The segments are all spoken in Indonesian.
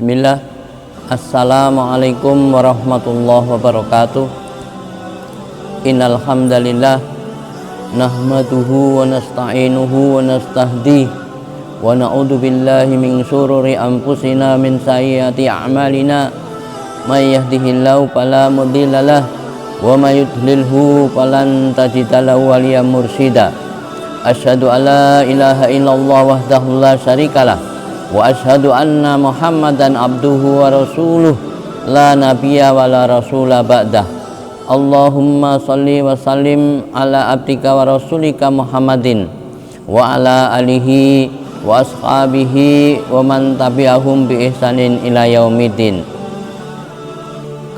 Bismillah. Assalamualaikum warahmatullahi wabarakatuh. Innal hamdalillah nahmaduhu wa nasta'inuhu wa nastahdihi wa na'udzu billahi min syururi anfusina min sayyiati a'malina may yahdihillahu fala mudhillalah wa may yudlilhu falan tajida lahu waliyyan mursyida. Asyhadu an la ilaha illallah wahdahu la syarikalah wa asyhadu anna Muhammadan abduhu wa rasuluh la nabiyya wa la rasula ba'dah. Allahumma shalli wa sallim ala abdika wa rasulika Muhammadin wa ala alihi wa ashabihi wa man tabi'ahum bi ihsanin ila yaumiddin.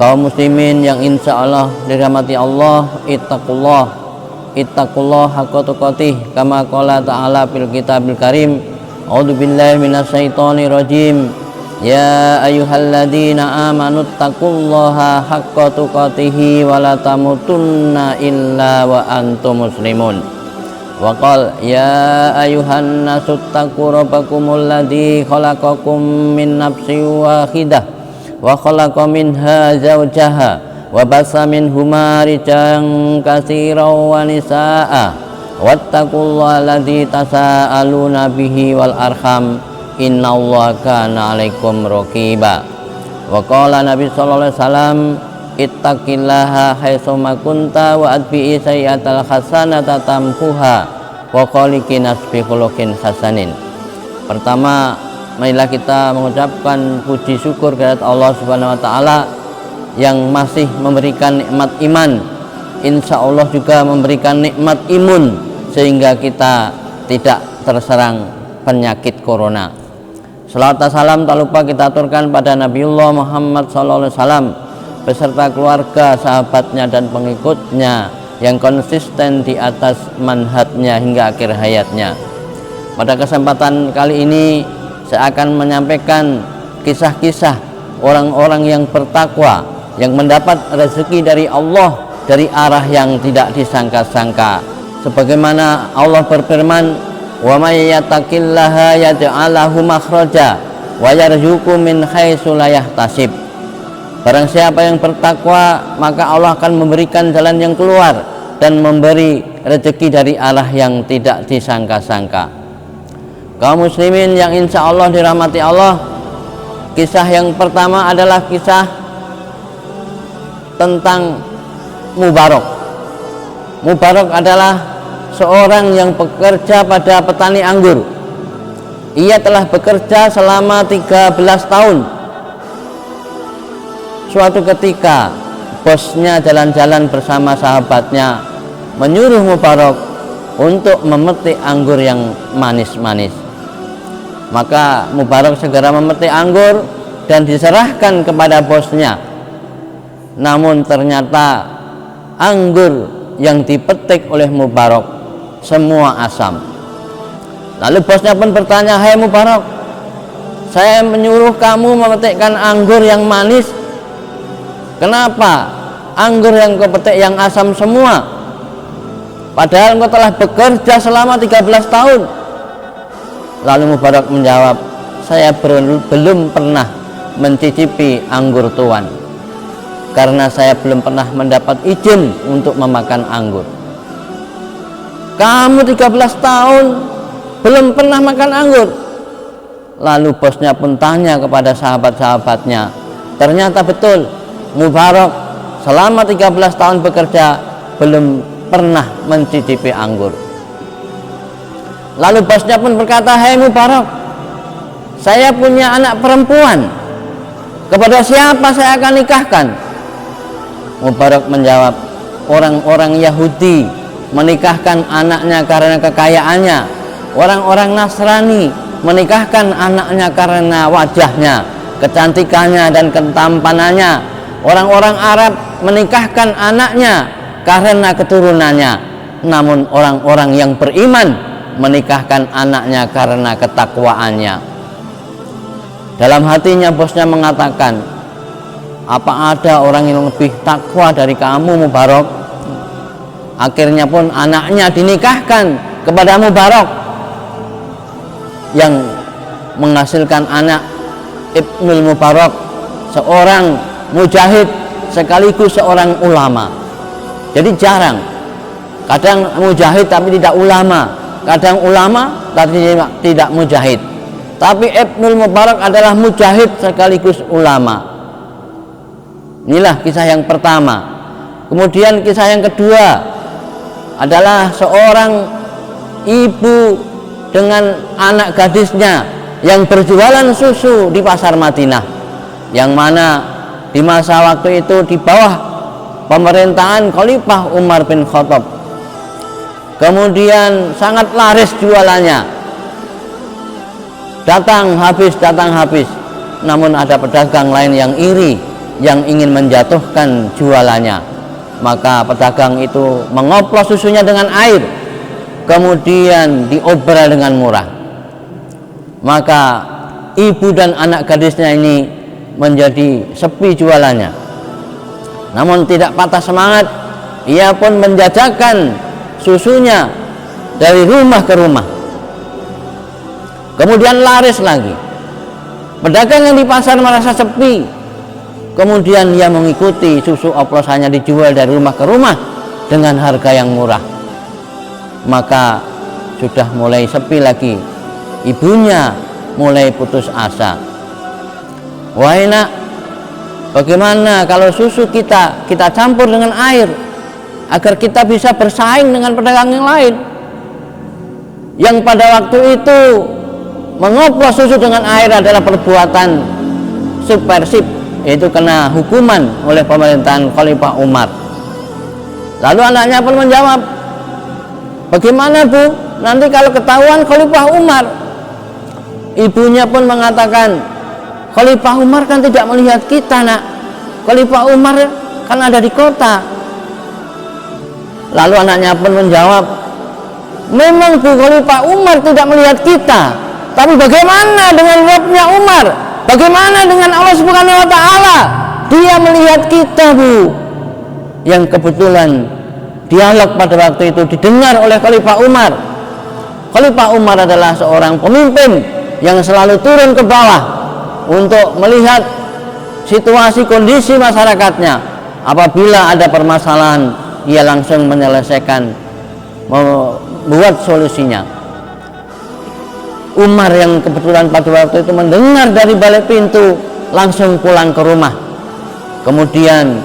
Kaum muslimin yang insya Allah dirahmati Allah, ittaqullah haqqa tuqatih kama qala ta'ala fil kitabil karim. A'udzu billahi minasyaitonir rajim. Ya ayyuhalladzina amanu taqullaha haqqa tuqatih wa la tamutunna illa wa antum muslimun. Wa qala ya ayyuhan nasu taqu rabbakumul ladzi khalaqakum min nafsin wahidah wa khalaqa minha zawjaha wa basa minhuma rijalan katsiran wa nisaa wattaqullaha alladzi tasaaluna bihi wal arham innallaha kana 'alaikum raqiba. Wa qala Nabi sallallahu alaihi wasallam ittaqillaha haitsu ma kunta wa atbi'i sayyi'atal hasanata tamhuha wa khaliqin nas bi khuluqin hasanin. Pertama, marilah kita mengucapkan puji syukur kepada Allah Subhanahu wa taala yang masih memberikan nikmat iman, insya Allah juga memberikan nikmat imun sehingga kita tidak terserang penyakit corona. Salawat dan salam tak lupa kita aturkan pada Nabiullah Muhammad SAW beserta keluarga, sahabatnya dan pengikutnya yang konsisten di atas manhajnya hingga akhir hayatnya. Pada kesempatan kali ini saya akan menyampaikan kisah-kisah orang-orang yang bertakwa yang mendapat rezeki dari Allah dari arah yang tidak disangka-sangka. Sebagaimana Allah berfirman, "Wa may yattaqillaha yaj'al lahu makhraja wa yarzuqhu min haitsu la yahtasib." Barang siapa yang bertakwa, maka Allah akan memberikan jalan yang keluar dan memberi rezeki dari arah yang tidak disangka-sangka. Kaum muslimin yang insya Allah dirahmati Allah, kisah yang pertama adalah kisah tentang Mubarak. Mubarak adalah seorang yang bekerja pada petani anggur. Ia telah bekerja selama 13 tahun. Suatu ketika bosnya jalan-jalan bersama sahabatnya menyuruh Mubarak untuk memetik anggur yang manis-manis. Maka Mubarak segera memetik anggur dan diserahkan kepada bosnya. Namun ternyata anggur yang dipetik oleh Mubarak semua asam. Lalu bosnya pun bertanya, "Hai Mubarak, saya menyuruh kamu memetikkan anggur yang manis. Kenapa anggur yang kau petik yang asam semua? Padahal engkau telah bekerja selama 13 tahun. Lalu Mubarak menjawab, "Saya belum pernah mencicipi anggur tuan, karena saya belum pernah mendapat izin untuk memakan anggur." "Kamu 13 tahun belum pernah makan anggur?" Lalu bosnya pun tanya kepada sahabat-sahabatnya. Ternyata betul, Mubarak selama 13 tahun bekerja belum pernah mencicipi anggur. Lalu bosnya pun berkata, "Hai Mubarak, saya punya anak perempuan. Kepada siapa saya akan nikahkan?" Mubarak menjawab, "Orang-orang Yahudi menikahkan anaknya karena kekayaannya. Orang-orang Nasrani menikahkan anaknya karena wajahnya, kecantikannya dan ketampanannya. Orang-orang Arab menikahkan anaknya karena keturunannya. Namun orang-orang yang beriman menikahkan anaknya karena ketakwaannya." Dalam hatinya bosnya mengatakan, "Apa ada orang yang lebih takwa dari kamu Mubarak?" Akhirnya pun anaknya dinikahkan kepada Mubarak yang menghasilkan anak Ibnul Mubarak, seorang mujahid sekaligus seorang ulama. Jadi jarang, kadang mujahid tapi tidak ulama, kadang ulama tapi tidak mujahid. Tapi Ibnul Mubarak adalah mujahid sekaligus ulama. Inilah kisah yang pertama. Kemudian kisah yang kedua adalah seorang ibu dengan anak gadisnya yang berjualan susu di pasar Madinah, yang mana di masa waktu itu di bawah pemerintahan Khalifah Umar bin Khattab. Kemudian sangat laris jualannya, datang habis. Namun ada pedagang lain yang iri, yang ingin menjatuhkan jualannya. Maka pedagang itu mengoplos susunya dengan air, kemudian diobrol dengan murah. Maka ibu dan anak gadisnya ini menjadi sepi jualannya. Namun tidak patah semangat, ia pun menjajakan susunya dari rumah ke rumah. Kemudian laris lagi. Pedagang yang di pasar merasa sepi, kemudian ia mengikuti susu oplosannya dijual dari rumah ke rumah dengan harga yang murah. Maka sudah mulai sepi lagi. Ibunya mulai putus asa. Wahai nak, bagaimana kalau susu kita campur dengan air agar kita bisa bersaing dengan pedagang yang lain yang pada waktu itu mengoplos susu dengan air adalah perbuatan subversif, yaitu kena hukuman oleh pemerintahan Khalifah Umar. Lalu anaknya pun menjawab, bagaimana Bu, nanti kalau ketahuan Khalifah Umar? Ibunya pun mengatakan, Khalifah Umar kan tidak melihat kita nak, Khalifah Umar kan ada di kota. Lalu anaknya pun menjawab, memang Bu, Khalifah Umar tidak melihat kita, tapi bagaimana dengan Rabbnya Umar? Bagaimana dengan Allah Subhanahu wa Ta'ala? Dia melihat kita Bu. Yang kebetulan dialog pada waktu itu didengar oleh Khalifah Umar. Khalifah Umar adalah seorang pemimpin yang selalu turun ke bawah untuk melihat situasi kondisi masyarakatnya. Apabila ada permasalahan, ia langsung menyelesaikan, membuat solusinya. Umar yang kebetulan pada waktu itu mendengar dari balik pintu, langsung pulang ke rumah. Kemudian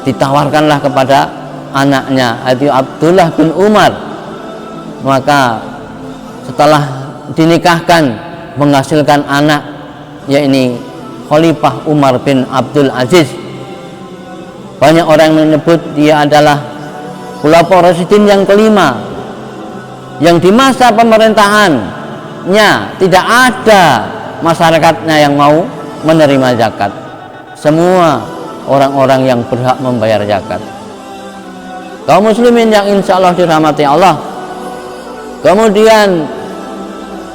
ditawarkanlah kepada anaknya, yaitu Abdullah bin Umar. Maka setelah dinikahkan, menghasilkan anak, yakni Khalifah Umar bin Abdul Aziz. Banyak orang menyebut dia adalah Khulafaur Rasyidin yang kelima, yang di masa pemerintahannya tidak ada masyarakatnya yang mau menerima zakat. Semua orang-orang yang berhak membayar zakat. Kaum muslimin yang insya Allah dirahmati Allah. Kemudian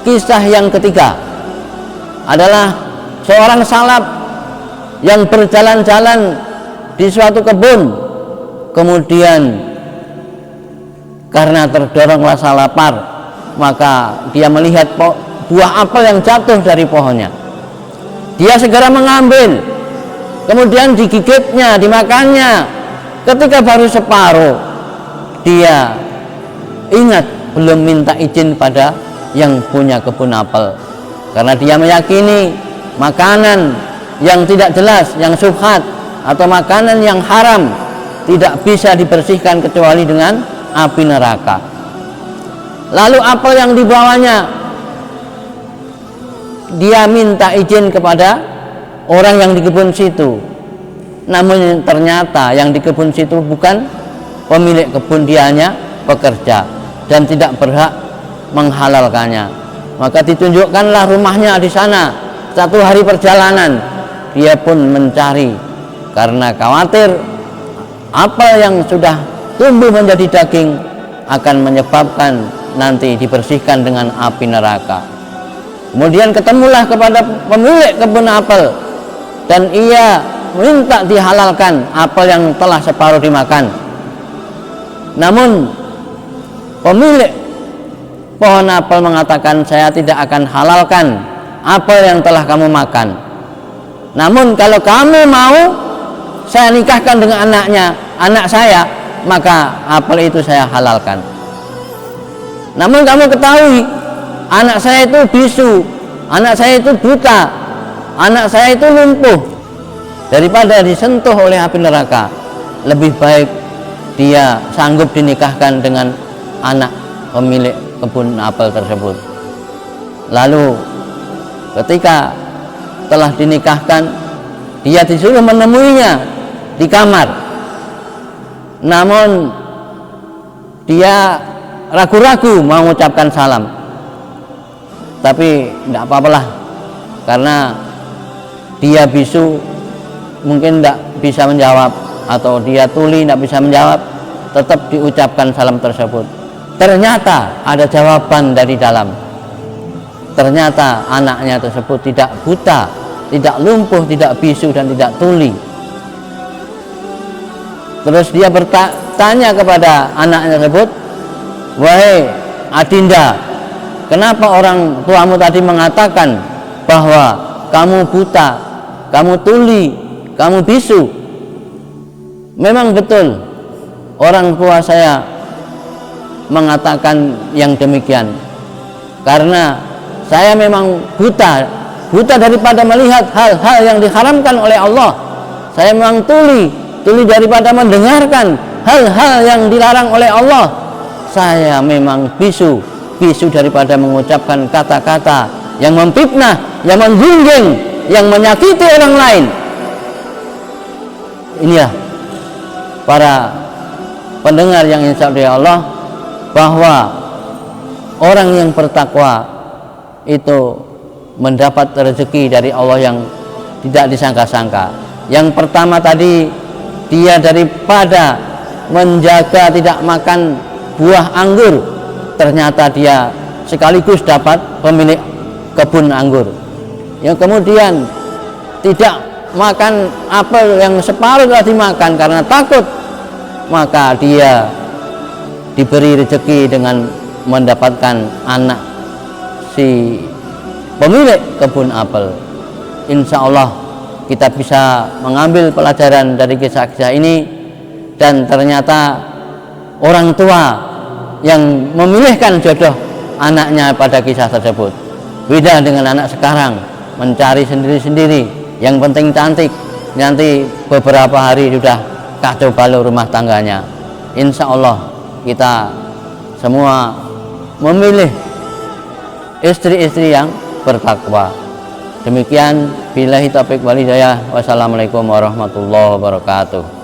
kisah yang ketiga adalah seorang salaf yang berjalan-jalan di suatu kebun, kemudian karena terdorong rasa lapar, maka dia melihat buah apel yang jatuh dari pohonnya. Dia segera mengambil, kemudian digigitnya, dimakannya. Ketika baru separuh, dia ingat belum minta izin pada yang punya kebun apel, karena dia meyakini makanan yang tidak jelas, yang syubhat atau makanan yang haram tidak bisa dibersihkan kecuali dengan api neraka. Lalu apel yang dibawanya, dia minta izin kepada orang yang di kebun situ. Namun ternyata yang di kebun situ bukan pemilik kebun, dia hanya pekerja dan tidak berhak menghalalkannya. Maka ditunjukkanlah rumahnya di sana. Satu hari perjalanan, dia pun mencari karena khawatir apel yang sudah tumbuh menjadi daging akan menyebabkan nanti dibersihkan dengan api neraka. Kemudian ketemulah kepada pemilik kebun apel dan ia minta dihalalkan apel yang telah separuh dimakan. Namun pemilik pohon apel mengatakan, saya tidak akan halalkan apel yang telah kamu makan. Namun kalau kamu mau saya nikahkan dengan anak saya, maka apel itu saya halalkan. Namun kamu ketahui, anak saya itu bisu, anak saya itu buta, anak saya itu lumpuh. Daripada disentuh oleh api neraka, lebih baik dia sanggup dinikahkan dengan anak pemilik kebun apel tersebut. Lalu ketika telah dinikahkan, dia disuruh menemuinya di kamar. Namun dia ragu-ragu mau mengucapkan salam. Tapi tidak apa-apalah, karena dia bisu, mungkin tidak bisa menjawab, atau dia tuli tidak bisa menjawab, tetap diucapkan salam tersebut. Ternyata ada jawaban dari dalam. Ternyata anaknya tersebut tidak buta, tidak lumpuh, tidak bisu, dan tidak tuli. Terus dia bertanya kepada anaknya tersebut, "Wahai Adinda, kenapa orang tuamu tadi mengatakan bahwa kamu buta, kamu tuli, kamu bisu?" Memang betul, orang tua saya mengatakan yang demikian, karena saya memang buta daripada melihat hal-hal yang diharamkan oleh Allah. Saya memang tuli daripada mendengarkan hal-hal yang dilarang oleh Allah. Saya memang bisu daripada mengucapkan kata-kata yang memfitnah, yang menggunggung, yang menyakiti orang lain. Inilah para pendengar yang insya Allah, bahwa orang yang bertakwa itu mendapat rezeki dari Allah yang tidak disangka-sangka. Yang pertama tadi, dia daripada menjaga tidak makan buah anggur, ternyata dia sekaligus dapat pemilik kebun anggur. Yang kemudian tidak makan apel yang separuh telah dimakan karena takut, maka dia diberi rezeki dengan mendapatkan anak si pemilik kebun apel. Insya Allah kita bisa mengambil pelajaran dari kisah-kisah ini, dan ternyata orang tua yang memilihkan jodoh anaknya pada kisah tersebut. Beda dengan anak sekarang, mencari sendiri-sendiri, yang penting cantik, nanti beberapa hari sudah kacau balau rumah tangganya. Insya Allah kita semua memilih istri-istri yang bertakwa. Demikian, billahi taufiq wal hidayah. Wassalamualaikum warahmatullahi wabarakatuh.